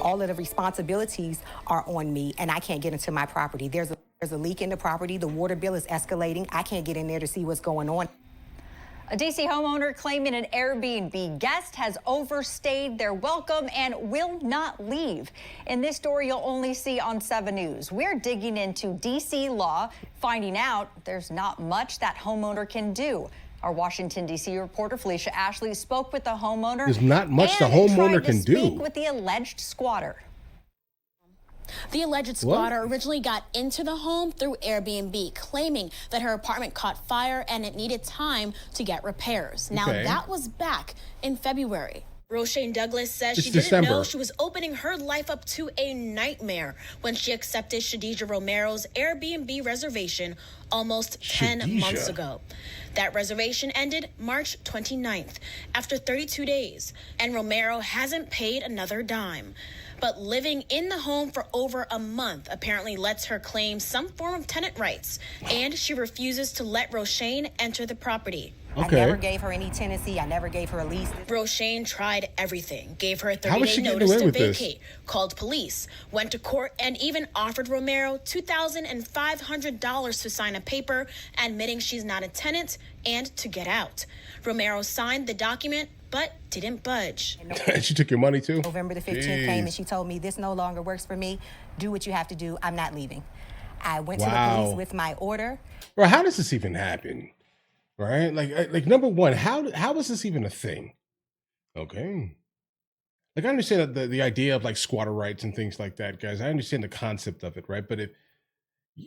all of the responsibilities are on me, and I can't get into my property. There's a leak in the property. The water bill is escalating. I can't get in there to see what's going on. A D.C. homeowner claiming an Airbnb guest has overstayed their welcome and will not leave. In this story you'll only see on 7 News. We're digging into D.C. law, finding out there's not much that homeowner can do. Our Washington, D.C. reporter Felicia Ashley spoke with the homeowner. There's not much the homeowner can do. Speak with the alleged squatter. The alleged squatter originally got into the home through Airbnb, claiming that her apartment caught fire and it needed time to get repairs. Now, that was back in February. Roshane Douglas says she didn't know she was opening her life up to a nightmare when she accepted Shadija Romero's Airbnb reservation almost 10 months ago. That reservation ended March 29th after 32 days, and Romero hasn't paid another dime. But living in the home for over a month apparently lets her claim some form of tenant rights, and she refuses to let Roshane enter the property. I never gave her any tenancy. I never gave her a lease. Roshane tried everything, gave her a 30-day notice to vacate, called police, went to court, and even offered Romero $2,500 to sign a paper admitting she's not a tenant and to get out. Romero signed the document, but didn't budge. And she took your money too? November the 15th came and she told me, this no longer works for me. Do what you have to do. I'm not leaving. I went to the police with my order. Bro, how does this even happen? Right? Like number one, how is this even a thing? Okay. Like I understand that the idea of like squatter rights and things like that, guys. I understand the concept of it, right? But if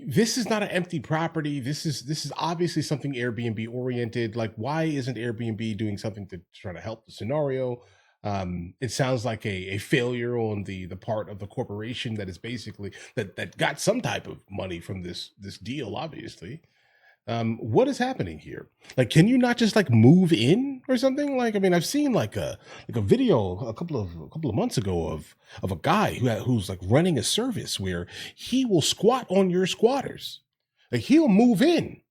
this is not an empty property, this is obviously something Airbnb oriented. Like, why isn't Airbnb doing something to try to help the scenario? It sounds like a failure on the part of the corporation that is basically that got some type of money from this deal, obviously. What is happening here? Like, can you not just like move in or something? Like, I mean, I've seen like a video a couple of months ago of a guy who's like running a service where he will squat on your squatters. Like, he'll move in.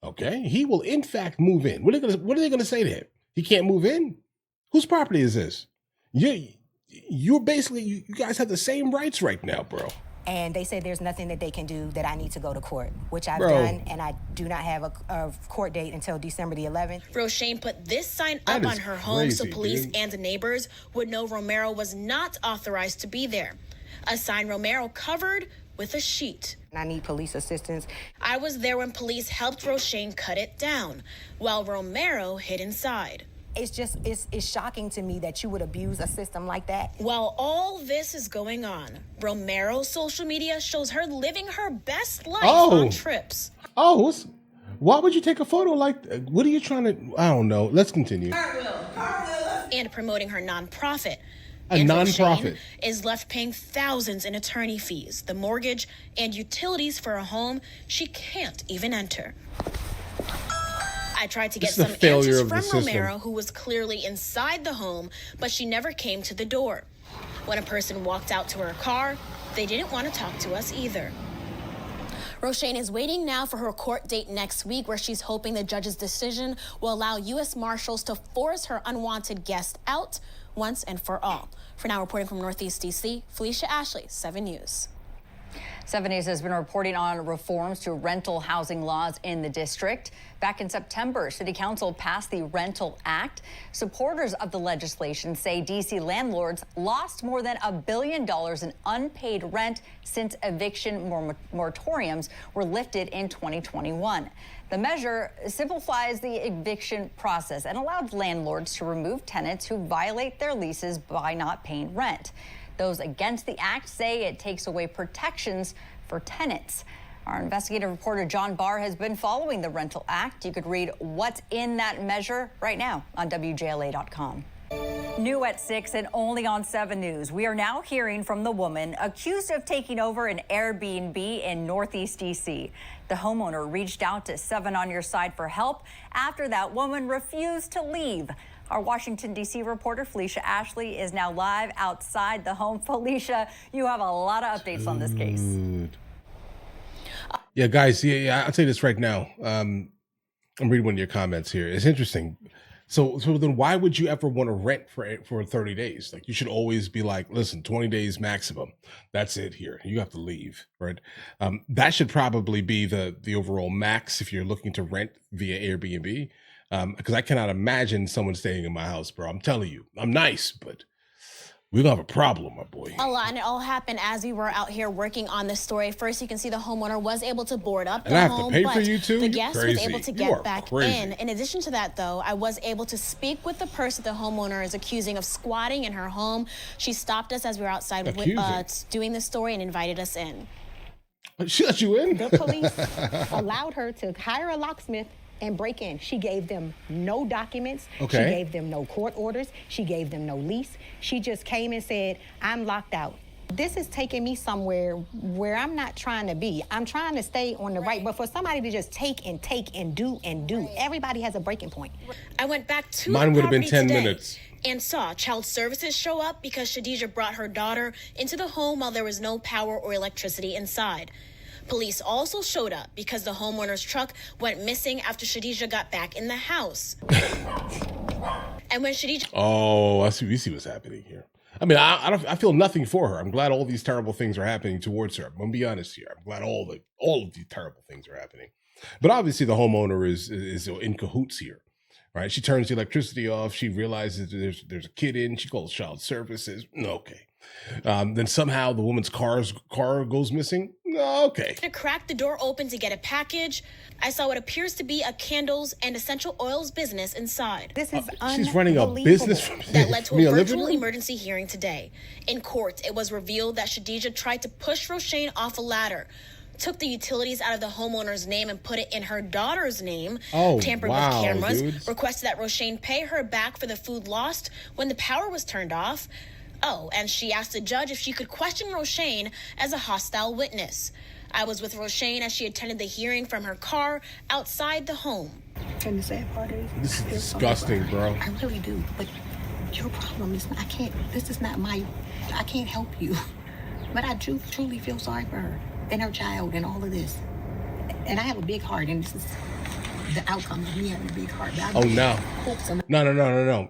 Okay, he will in fact move in. What are they gonna say to him? He can't move in? Whose property is this? You're basically, you guys have the same rights right now, bro. And they said there's nothing that they can do, that I need to go to court, which I've done, and I do not have a court date until December the 11th. Roshane put this sign up on her home so police and neighbors would know Romero was not authorized to be there. A sign Romero covered with a sheet. I need police assistance. I was there when police helped Roshane cut it down, while Romero hid inside. It's shocking to me that you would abuse a system like that. While all this is going on, Romero's social media shows her living her best life on trips. Why would you take a photo like that? What are you trying to, I don't know. Let's continue. And promoting her nonprofit. A nonprofit is left paying thousands in attorney fees, the mortgage, and utilities for a home she can't even enter. I tried to get some answers from Romero, who was clearly inside the home, but she never came to the door. When a person walked out to her car, they didn't want to talk to us either. Roshane is waiting now for her court date next week, where she's hoping the judge's decision will allow U.S. Marshals to force her unwanted guest out once and for all. For now, reporting from Northeast D.C., Felicia Ashley, 7 News. 7 News has been reporting on reforms to rental housing laws in the district. Back in September, City Council passed the Rental Act. Supporters of the legislation say D.C. landlords lost more than $1 billion in unpaid rent since eviction moratoriums were lifted in 2021. The measure simplifies the eviction process and allows landlords to remove tenants who violate their leases by not paying rent. Those against the act say it takes away protections for tenants. Our investigative reporter John Barr has been following the Rental Act. You could read what's in that measure right now on WJLA.com. New at 6 and only on 7 News. We are now hearing from the woman accused of taking over an Airbnb in Northeast D.C. The homeowner reached out to 7 on Your Side for help after that woman refused to leave. Our Washington, D.C. reporter, Felicia Ashley, is now live outside the home. Felicia, you have a lot of updates on this case. Yeah, guys, I'll tell you this right now. I'm reading one of your comments here. It's interesting. So then why would you ever want to rent for 30 days? Like, you should always be like, listen, 20 days maximum. That's it here. You have to leave, right? That should probably be the overall max if you're looking to rent via Airbnb. Because I cannot imagine someone staying in my house, bro. I'm telling you, I'm nice, but we're gonna have a problem, my boy. A lot, and it all happened as we were out here working on this story. First, you can see the homeowner was able to board up the home, but the guest was able to get back crazy. in. In addition to that, though, I was able to speak with the person the homeowner is accusing of squatting in her home. She stopped us as we were outside doing the story and invited us in. She let you in? The police allowed her to hire a locksmith and break in. She gave them no documents. Okay. She gave them no court orders. She gave them no lease. She just came and said, I'm locked out. This is taking me somewhere where I'm not trying to be. I'm trying to stay on the right, but for somebody to just take and do, everybody has a breaking point. I went back to Mine the would have been property 10 today minutes. and saw child services show up because Shadija brought her daughter into the home while there was no power or electricity inside. Police also showed up because the homeowner's truck went missing after Shadija got back in the house. And when Shadija... Oh, we see what's happening here. I mean, I feel nothing for her. I'm glad all these terrible things are happening towards her. I'm gonna be honest here. I'm glad all of these terrible things are happening. But obviously the homeowner is in cahoots here, right? She turns the electricity off. She realizes there's a kid in. She calls child services. Okay. Then somehow the woman's car goes missing. Okay. I cracked the door open to get a package. I saw what appears to be a candles and essential oils business inside. This is she's running a business that led to a virtual emergency hearing today. In court, it was revealed that Shadija tried to push Roshane off a ladder, took the utilities out of the homeowner's name and put it in her daughter's name, tampered with cameras, requested that Roshane pay her back for the food lost when the power was turned off. Oh, and she asked the judge if she could question Roshane as a hostile witness. I was with Roshane as she attended the hearing from her car outside the home. And the sad part is, this is disgusting, bro. I really do, but your problem is I can't help you. But I truly feel sorry for her and her child and all of this. And I have a big heart, and this is the outcome of me having a big heart. Oh, no. No.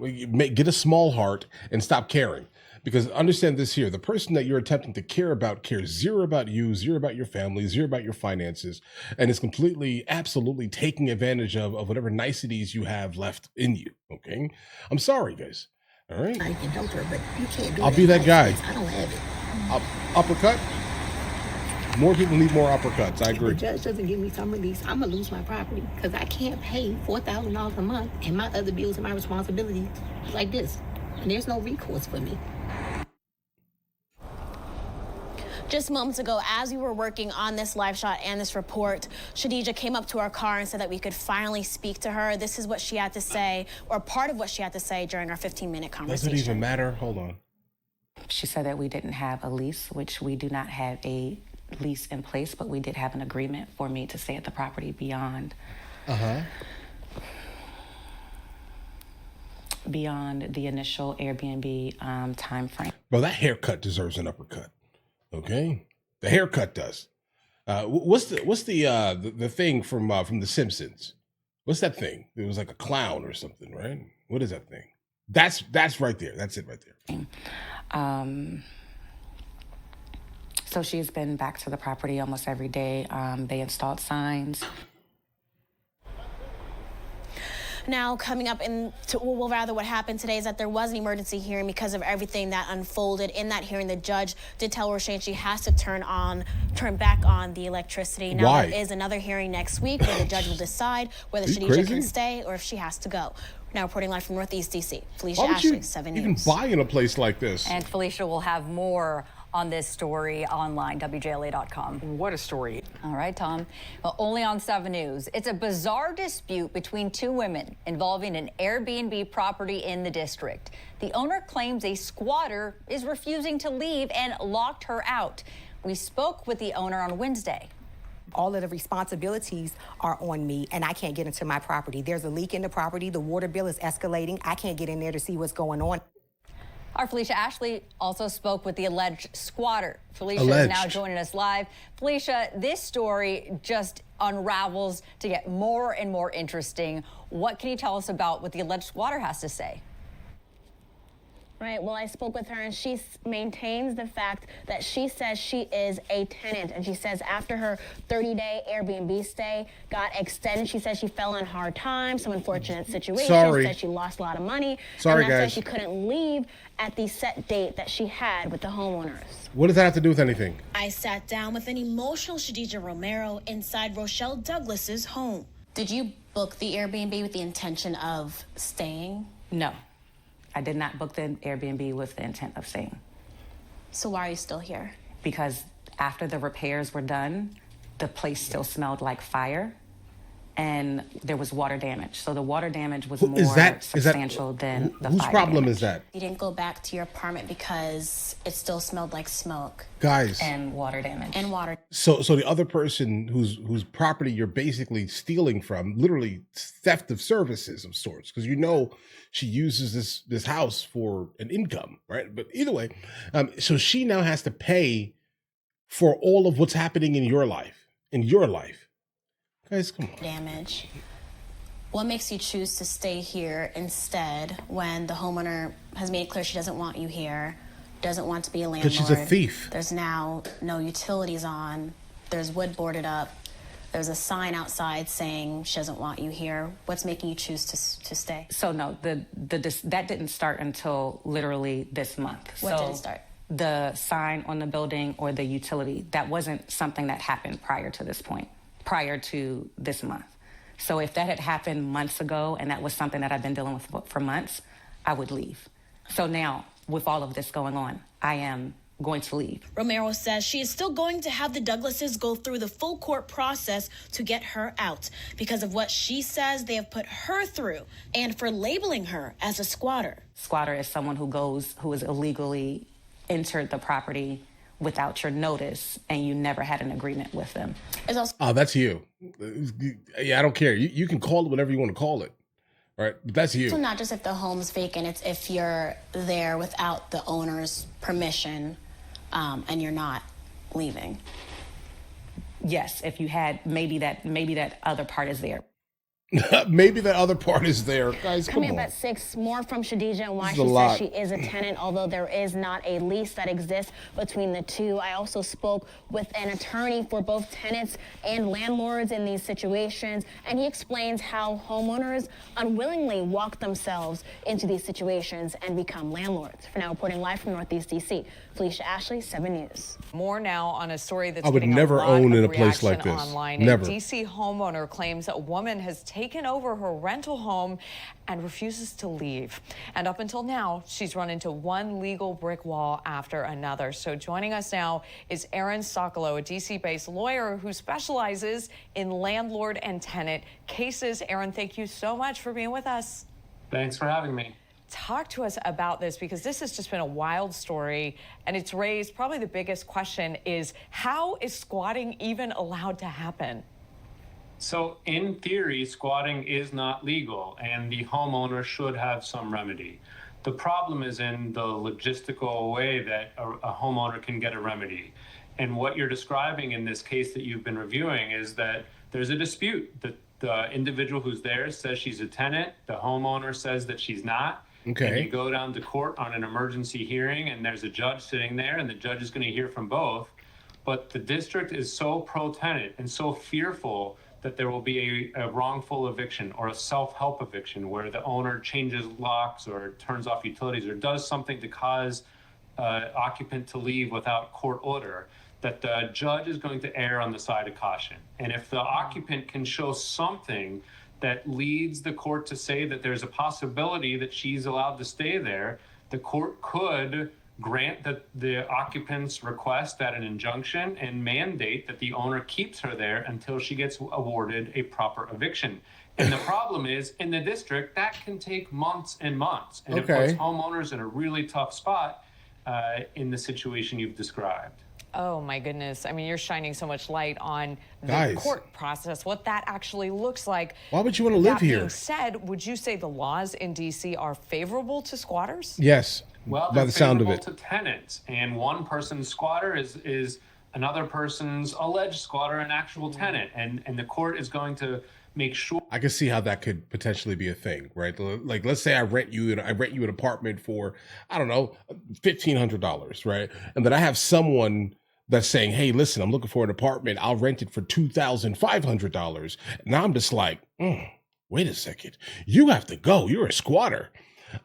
Get a small heart and stop caring. Because understand this here, the person that you're attempting to care about cares zero about you, zero about your family, zero about your finances, and is completely, absolutely taking advantage of whatever niceties you have left in you, okay? I'm sorry, guys, all right? I can help her, but you can't do I'll be that guy. I don't have it. Uppercut? More people need more uppercuts, I agree. If the judge doesn't give me some release, I'm gonna lose my property because I can't pay $4,000 a month and my other bills and my responsibilities like this. And there's no recourse for me. Just moments ago, as we were working on this live shot and this report, Shadija came up to our car and said that we could finally speak to her. This is what she had to say, or part of what she had to say during our 15-minute conversation. Does it even matter? Hold on. She said that we didn't have a lease, which we do not have a lease in place, but we did have an agreement for me to stay at the property beyond the initial Airbnb time frame. Bro, that haircut deserves an uppercut. Okay, the haircut does. What's the thing from The Simpsons? What's that thing? It was like a clown or something, right? What is that thing? That's right there. That's it right there. So she's been back to the property almost every day. They installed signs. Now, coming up what happened today is that there was an emergency hearing because of everything that unfolded. In that hearing, the judge did tell Roshane she has to turn back on the electricity. Now, Why? there is another hearing next week where the judge will decide whether Shadija can stay or if she has to go. Now reporting live from Northeast D.C., Felicia Ashley, 7 News. You can buy in a place like this. And Felicia will have more on this story online, WJLA.com. What a story. All right, Tom. Well, only on 7 News. It's a bizarre dispute between two women involving an Airbnb property in the district. The owner claims a squatter is refusing to leave and locked her out. We spoke with the owner on Wednesday. All of the responsibilities are on me, and I can't get into my property. There's a leak in the property. The water bill is escalating. I can't get in there to see what's going on. Our Felicia Ashley also spoke with the alleged squatter. Felicia Alleged. is now joining us live. Felicia, this story just unravels to get more and more interesting. What can you tell us about what the alleged squatter has to say? Right, well, I spoke with her and she maintains the fact that she says she is a tenant. And she says after her 30-day Airbnb stay got extended, she says she fell in hard times, some unfortunate situations. Sorry. Said she lost a lot of money. Sorry, and that's guys. why she couldn't leave at the set date that she had with the homeowners. What does that have to do with anything? I sat down with an emotional Shadija Romero inside Rochelle Douglas's home. Did you book the Airbnb with the intention of staying? No, I did not book the Airbnb with the intent of staying. So why are you still here? Because after the repairs were done, the place still smelled like fire and there was water damage. So the water damage was more substantial than the whose fire problem damage. is that? You didn't go back to your apartment because it still smelled like smoke Guys. And water damage. and water. So the other person whose property you're basically stealing from, literally theft of services of sorts, because you know she uses this house for an income, right? But either way, so she now has to pay for all of what's happening in your life. Guys, come on. Damage. What makes you choose to stay here instead when the homeowner has made it clear she doesn't want you here, doesn't want to be a landlord? Because she's a thief. There's now no utilities on. There's wood boarded up. There's a sign outside saying she doesn't want you here. What's making you choose to stay? So no, that didn't start until literally this month. What didn't start? The sign on the building or the utility, that wasn't something that happened prior to this point, prior to this month. So if that had happened months ago and that was something that I've been dealing with for months, I would leave. So now, with all of this going on, I am going to leave. Romero says she is still going to have the Douglases go through the full court process to get her out because of what she says they have put her through and for labeling her as a squatter. Squatter is someone who is illegally entered the property without your notice and you never had an agreement with them. It's also Oh, that's you. Yeah, I don't care. You can call it whatever you want to call it. Right? But that's you. So not just if the home's vacant, it's if you're there without the owner's permission and you're not leaving. Yes, if you had, maybe that other part is there. Maybe that other part is there. Guys, come Coming on. up at 6, more from Shadija and why This is she a lot. says she is a tenant, although there is not a lease that exists between the two. I also spoke with an attorney for both tenants and landlords in these situations, and he explains how homeowners unwillingly walk themselves into these situations and become landlords. For now, reporting live from Northeast D.C., Felicia Ashley, 7 News. More now on a story that's I would getting never a lot own of in a place like reaction this. online. Never. A DC homeowner claims a woman has taken over her rental home and refuses to leave. And up until now, she's run into one legal brick wall after another. So joining us now is Aaron Sokolow, a DC-based lawyer who specializes in landlord and tenant cases. Aaron, thank you so much for being with us. Thanks for having me. Talk to us about this, because this has just been a wild story, and it's raised probably the biggest question is, how is squatting even allowed to happen? So in theory, squatting is not legal and the homeowner should have some remedy. The problem is in the logistical way that a homeowner can get a remedy. And what you're describing in this case that you've been reviewing is that there's a dispute. The individual who's there says she's a tenant, the homeowner says that she's not. Okay. And you go down to court on an emergency hearing and there's a judge sitting there and the judge is going to hear from both. But the district is so pro-tenant and so fearful that there will be a wrongful eviction or a self-help eviction where the owner changes locks or turns off utilities or does something to cause occupant to leave without court order, that the judge is going to err on the side of caution. And if the occupant can show something that leads the court to say that there's a possibility that she's allowed to stay there, the court could grant the occupant's request at an injunction and mandate that the owner keeps her there until she gets awarded a proper eviction. And the problem is, in the district, that can take months and months. And it puts homeowners in a really tough spot in the situation you've described. Oh my goodness. I mean, you're shining so much light on the court process, what that actually looks like. Why would you want to live here? That being said, would you say the laws in DC are favorable to squatters? Yes. Well, by they're the sound of favorable it. to tenants, and one person's squatter is another person's alleged squatter, an actual tenant, and the court is going to make sure. I can see how that could potentially be a thing, right? Like, let's say I rent you an apartment for, I don't know, $1,500, right? And then I have someone that's saying, "Hey, listen, I'm looking for an apartment. I'll rent it for $2,500." Now I'm just like, wait a second, you have to go. You're a squatter.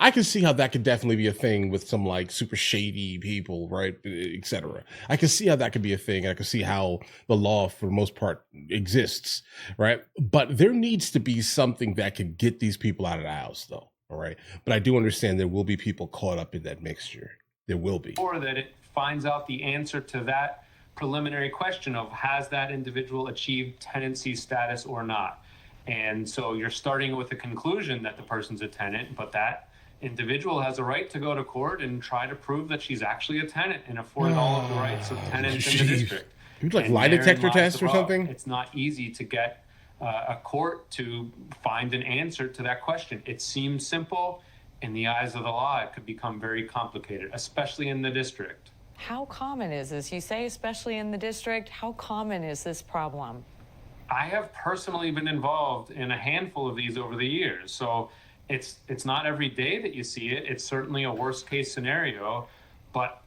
I can see how that could definitely be a thing with some like super shady people, right, etc. I can see how that could be a thing, and I can see how the law, for the most part, exists, right? But there needs to be something that can get these people out of the house, though. All right, but I do understand there will be people caught up in that mixture. There will be. Or that it finds out the answer to that preliminary question of has that individual achieved tenancy status or not. And so you're starting with the conclusion that the person's a tenant, but that individual has a right to go to court and try to prove that she's actually a tenant and afford all of the rights of tenants in the district. You like And lie therein detector lies test the or rub. something? It's not easy to get a court to find an answer to that question. It seems simple. In the eyes of the law, it could become very complicated, especially in the district. How common is this? You say especially in the district. How common is this problem? I have personally been involved in a handful of these over the years. So it's not every day that you see it. It's certainly a worst case scenario, but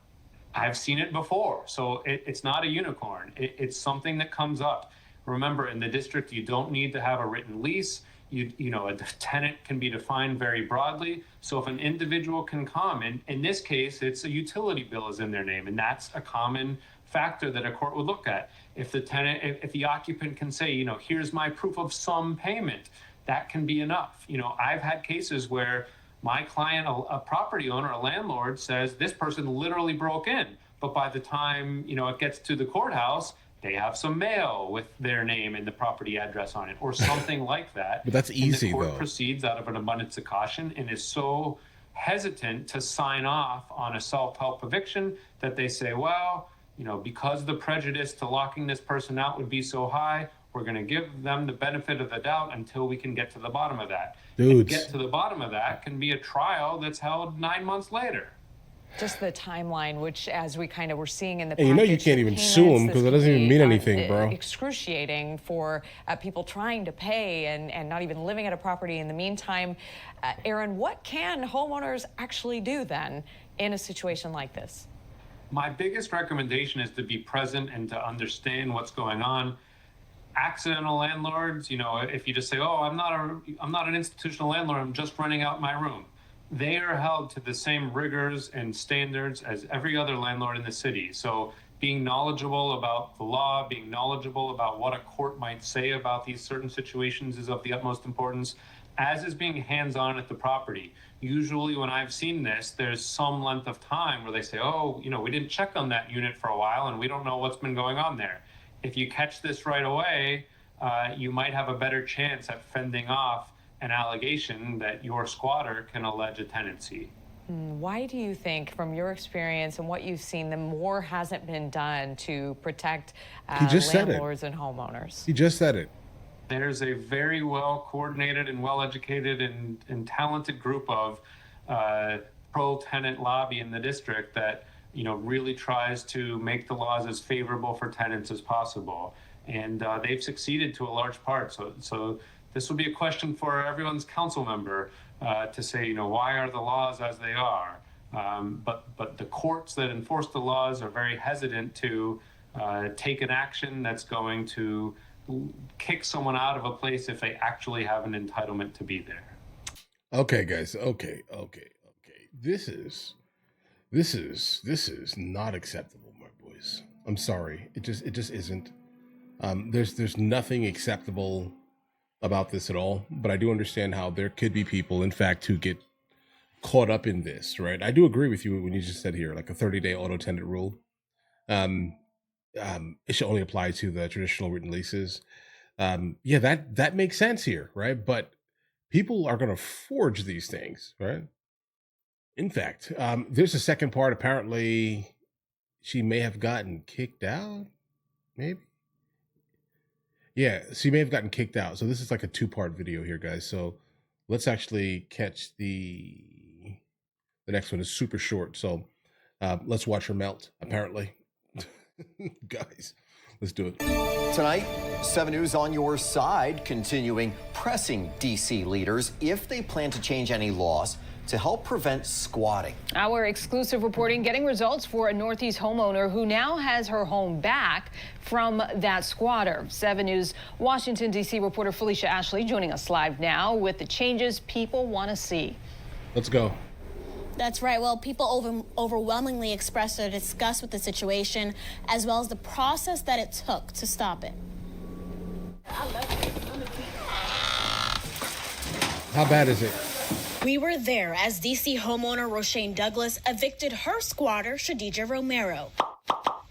I've seen it before. So it's not a unicorn. It's something that comes up. Remember, in the district, you don't need to have a written lease. You know, a tenant can be defined very broadly. So if an individual can come, and in this case, it's a utility bill is in their name, and that's a common factor that a court would look at. If the tenant, if the occupant can say, you know, here's my proof of some payment, that can be enough. You know, I've had cases where my client, a property owner, a landlord, says this person literally broke in, but by the time, you know, it gets to the courthouse, they have some mail with their name and the property address on it, or something like that. But that's easy, and the court though. proceeds out of an abundance of caution and is so hesitant to sign off on a self-help eviction that they say, well, you know, because the prejudice to locking this person out would be so high, we're going to give them the benefit of the doubt until we can get to the bottom of that. And get to the bottom of that can be a trial that's held 9 months later. Just the timeline, which, as we kind of were seeing in the And you know you package, can't the even payments, sue them this because it could doesn't even be, mean anything, bro. Excruciating for people trying to pay and not even living at a property in the meantime. Aaron, what can homeowners actually do then in a situation like this? My biggest recommendation is to be present and to understand what's going on. Accidental landlords, you know, if you just say, oh, I'm not an institutional landlord, I'm just renting out my room. They are held to the same rigors and standards as every other landlord in the city. So being knowledgeable about the law, being knowledgeable about what a court might say about these certain situations is of the utmost importance, as is being hands-on at the property. Usually when I've seen this, there's some length of time where they say, oh, you know, we didn't check on that unit for a while and we don't know what's been going on there. If you catch this right away, you might have a better chance at fending off an allegation that your squatter can allege a tenancy. Why do you think, from your experience and what you've seen, the more hasn't been done to protect landlords and homeowners? He just said it. There's a very well coordinated and well educated and talented group of pro-tenant lobby in the district that, you know, really tries to make the laws as favorable for tenants as possible. And they've succeeded to a large part. So this will be a question for everyone's council member to say, you know, why are the laws as they are? But the courts that enforce the laws are very hesitant to take an action that's going to kick someone out of a place if they actually have an entitlement to be there. Okay, guys. Okay. This is not acceptable, my boys. I'm sorry. It just isn't. There's nothing acceptable about this at all, but I do understand how there could be people, in fact, who get caught up in this, right? I do agree with you when you just said here, like a 30-day auto tenant rule. It should only apply to the traditional written leases. Yeah, that makes sense here, right? But people are going to forge these things, right? In fact, there's a second part. Apparently, she may have gotten kicked out, maybe. Yeah, she may have gotten kicked out. So this is like a 2-part video here, guys. So let's actually catch the The next one is super short. So let's watch her melt, apparently. Guys, let's do it. Tonight, 7 News on your side, continuing pressing D.C. leaders if they plan to change any laws to help prevent squatting. Our exclusive reporting getting results for a Northeast homeowner who now has her home back from that squatter. 7 News Washington, D.C. reporter Felicia Ashley joining us live now with the changes people want to see. Let's go. That's right. Well, people overwhelmingly expressed their disgust with the situation, as well as the process that it took to stop it. How bad is it? We were there as D.C. homeowner Roshane Douglas evicted her squatter, Shadija Romero.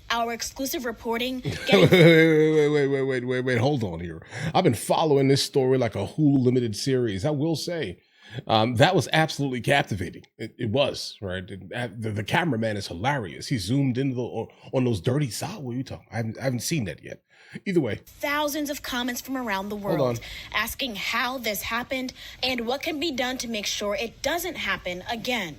Our exclusive reporting. Wait, hold on here. I've been following this story like a Hulu limited series. I will say that was absolutely captivating. It was, right? The cameraman is hilarious. He zoomed into on those dirty sides. What are you talking? I haven't seen that yet. Either way. Thousands of comments from around the world asking how this happened and what can be done to make sure it doesn't happen again.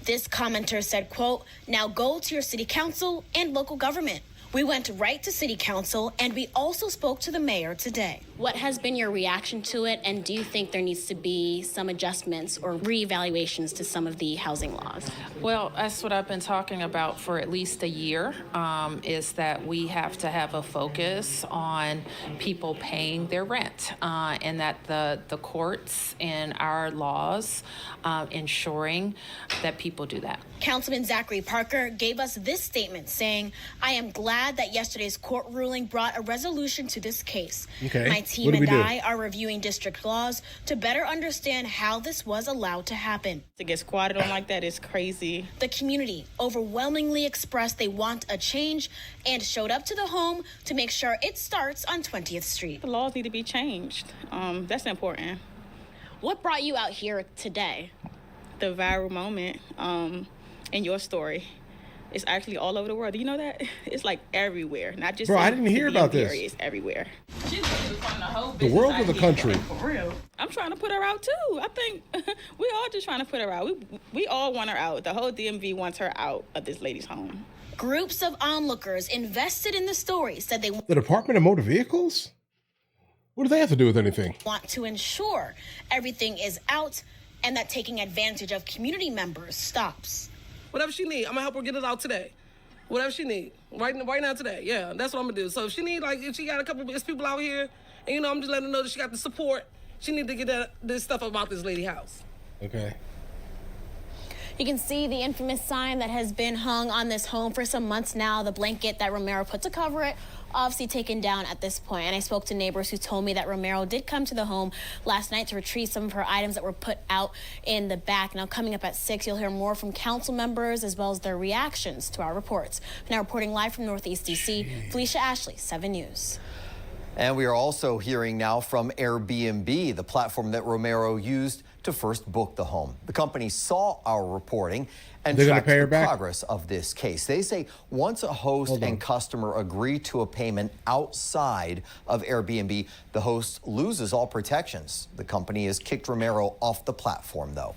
This commenter said, quote, "Now go to your city council and local government. We went right to city council and we also spoke to the mayor today." What has been your reaction to it, and do you think there needs to be some adjustments or reevaluations to some of the housing laws? Well, that's what I've been talking about for at least a year, is that we have to have a focus on people paying their rent, and that the courts and our laws ensuring that people do that. Councilman Zachary Parker gave us this statement saying, "I am glad that yesterday's court ruling brought a resolution to this case. Okay. My team and I are reviewing district laws to better understand how this was allowed to happen." To get squatted on like that is crazy. The community overwhelmingly expressed they want a change and showed up to the home to make sure it starts on 20th Street. The laws need to be changed. That's important. What brought you out here today? The viral moment in your story. It's actually all over the world. Do you know that? It's like everywhere, not just. Bro, I didn't hear about this. It's everywhere. The world or the country? For real. I'm trying to put her out too. I think we all just trying to put her out. We all want her out. The whole DMV wants her out of this lady's home. Groups of onlookers invested in the story said they The Department of Motor Vehicles? What do they have to do with anything? want to ensure everything is out and that taking advantage of community members stops. Whatever she need, I'm gonna help her get it out today. Whatever she need, right now today. Yeah, that's what I'm gonna do. So if she need, like, if she got a couple of people out here, and I'm just letting her know that she got the support. She need to get this stuff about this lady house. Okay. You can see the infamous sign that has been hung on this home for some months now, the blanket that Romero put to cover it, obviously taken down at this point. And I spoke to neighbors who told me that Romero did come to the home last night to retrieve some of her items that were put out in the back. Now, coming up at 6, you'll hear more from council members as well as their reactions to our reports. Now reporting live from Northeast D.C., Felicia Ashley, 7 News. And we are also hearing now from Airbnb, the platform that Romero used to first book the home. The company saw our reporting and tracked the progress of this case. They say once a host and customer agree to a payment outside of Airbnb, the host loses all protections. The company has kicked Romero off the platform, though.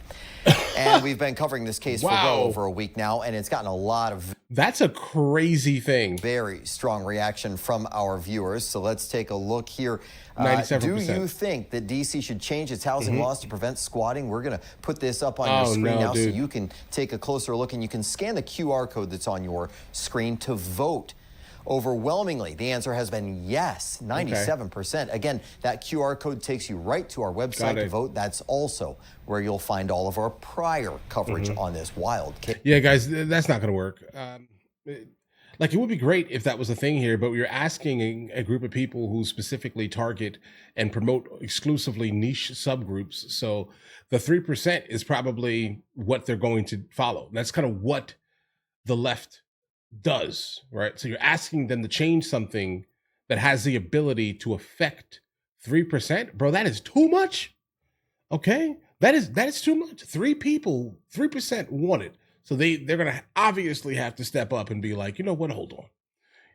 And we've been covering this case for well over a week now, and it's gotten a lot of... That's a crazy thing. Very strong reaction from our viewers. So let's take a look here. 97%. Do you think that D.C. should change its housing laws to prevent squatting? We're going to put this up on your screen now so you can take a closer look, and you can scan the QR code that's on your screen to vote. Overwhelmingly, the answer has been yes, 97%. Again, that QR code takes you right to our website to vote. That's also where you'll find all of our prior coverage on this wild case. Yeah, guys, that's not going to work. Like, it would be great if that was a thing here, but we're asking a group of people who specifically target and promote exclusively niche subgroups. So the 3% is probably what they're going to follow. That's kind of what the left does, right? So you're asking them to change something that has the ability to affect 3%. Bro, that is too much. Okay? That is too much. 3% want it. So they're going to obviously have to step up and be like, you know what, hold on.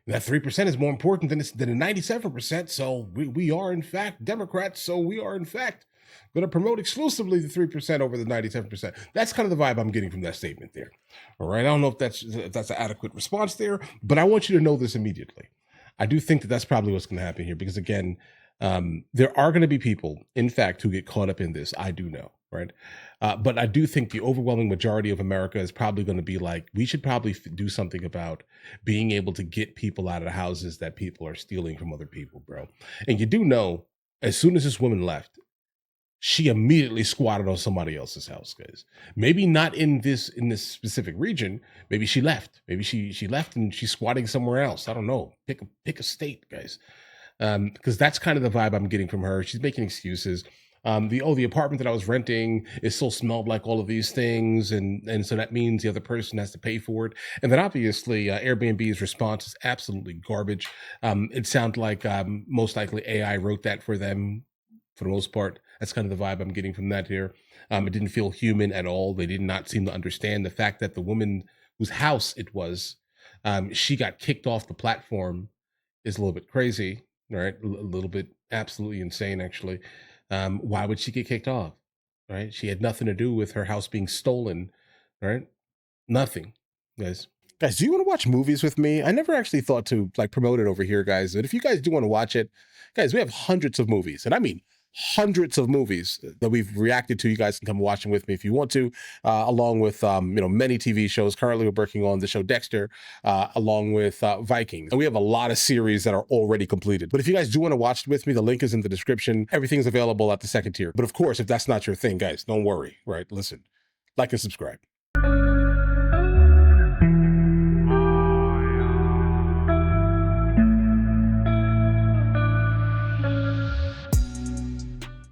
That 3% is more important than the 97%. So we are, in fact, Democrats. So we are, in fact, going to promote exclusively the 3% over the 97%. That's kind of the vibe I'm getting from that statement there. All right. I don't know if that's an adequate response there, but I want you to know this immediately. I do think that that's probably what's going to happen here because, again, there are going to be people, in fact, who get caught up in this. I do know, right? But I do think the overwhelming majority of America is probably going to be like, we should probably do something about being able to get people out of the houses that people are stealing from other people, bro. And you do know, as soon as this woman left, she immediately squatted on somebody else's house, guys. Maybe not in this specific region. Maybe she left. Maybe she left and she's squatting somewhere else. I don't know. Pick a state, guys. Because that's kind of the vibe I'm getting from her. She's making excuses. The apartment that I was renting is still smelled like all of these things, and so that means the other person has to pay for it. And then obviously Airbnb's response is absolutely garbage. It sounds like most likely AI wrote that for them for the most part. That's kind of the vibe I'm getting from that here. It didn't feel human at all. They did not seem to understand the fact that the woman whose house it was, she got kicked off the platform is a little bit crazy, right? A little bit absolutely insane, actually. Why would she get kicked off, right? She had nothing to do with her house being stolen, right? Nothing, guys. Guys, do you want to watch movies with me? I never actually thought to like promote it over here, guys. But if you guys do want to watch it, guys, we have hundreds of movies, and I mean hundreds of movies that we've reacted to. You guys can come watch them with me if you want to, along with many TV shows. Currently, we're working on the show Dexter, along with Vikings, and we have a lot of series that are already completed. But if you guys do want to watch it with me, the link is in the description. Everything's available at the second tier. But of course, if that's not your thing, guys, don't worry. Right? Listen, like and subscribe.